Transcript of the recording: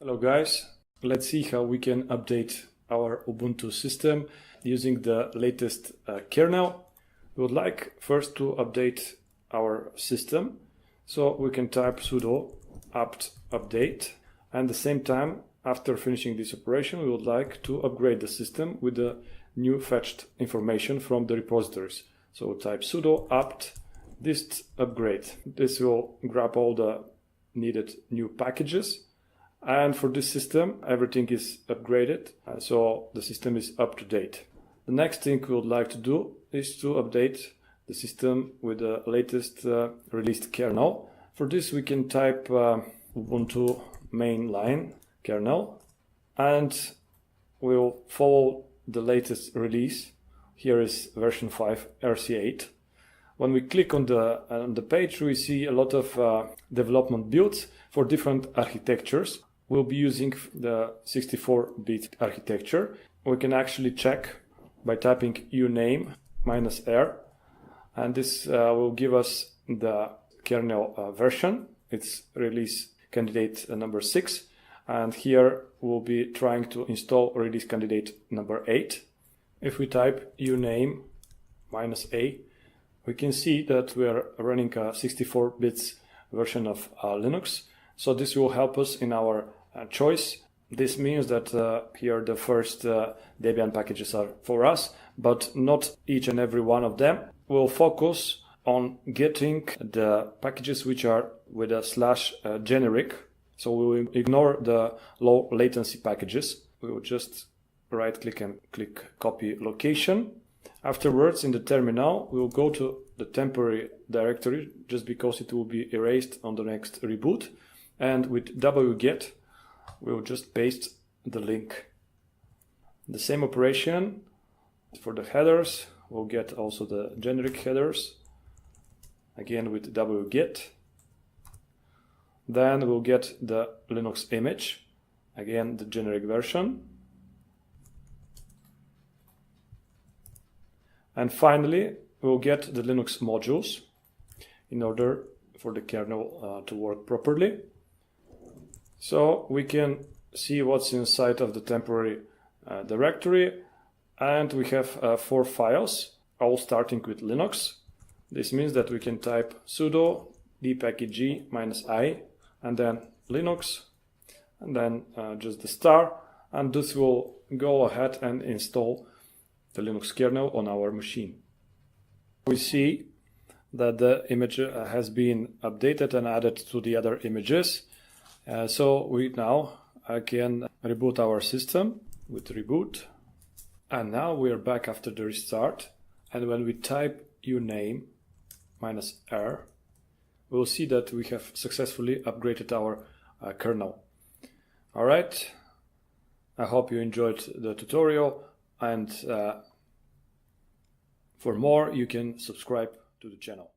Hello guys, let's see how we can update our Ubuntu system using the latest kernel. We would like first to update our system, so we can type sudo apt update, and at the same time, after finishing this operation, we would like to upgrade the system with the new fetched information from the repositories. So we'll type sudo apt dist upgrade. This will grab all the needed new packages. And for this system, everything is upgraded, so the system is up to date. The next thing we would like to do is to update the system with the latest released kernel. For this, we can type Ubuntu mainline kernel, and we'll follow the latest release. Here is version 5 RC8. When we click on the page, we see a lot of development builds for different architectures. We'll be using the 64-bit architecture. We can actually check by typing uname -r, and this will give us the kernel version. It's release candidate number 6, and here we'll be trying to install release candidate number 8. If we type uname -a, we can see that we are running a 64-bit version of Linux. So this will help us in our choice. This means that here the first Debian packages are for us, but not each and every one of them. We'll focus on getting the packages which are with a /generic. So we will ignore the low latency packages. We will just right click and click copy location. Afterwards, in the terminal, we will go to the temporary directory just because it will be erased on the next reboot. And with wget, we will just paste the link. The same operation for the headers. We'll get also the generic headers, again with wget. Then we'll get the Linux image, again the generic version. And finally, we'll get the Linux modules in order for the kernel to work properly. So we can see what's inside of the temporary directory, and we have 4 files, all starting with Linux. This means that we can type sudo dpkg -i and then Linux, and then just the star, and this will go ahead and install the Linux kernel on our machine. We see that the image has been updated and added to the other images. So we now can reboot our system with reboot. And now we are back after the restart. And when we type uname -r, we'll see that we have successfully upgraded our kernel. All right. I hope you enjoyed the tutorial, and for more, you can subscribe to the channel.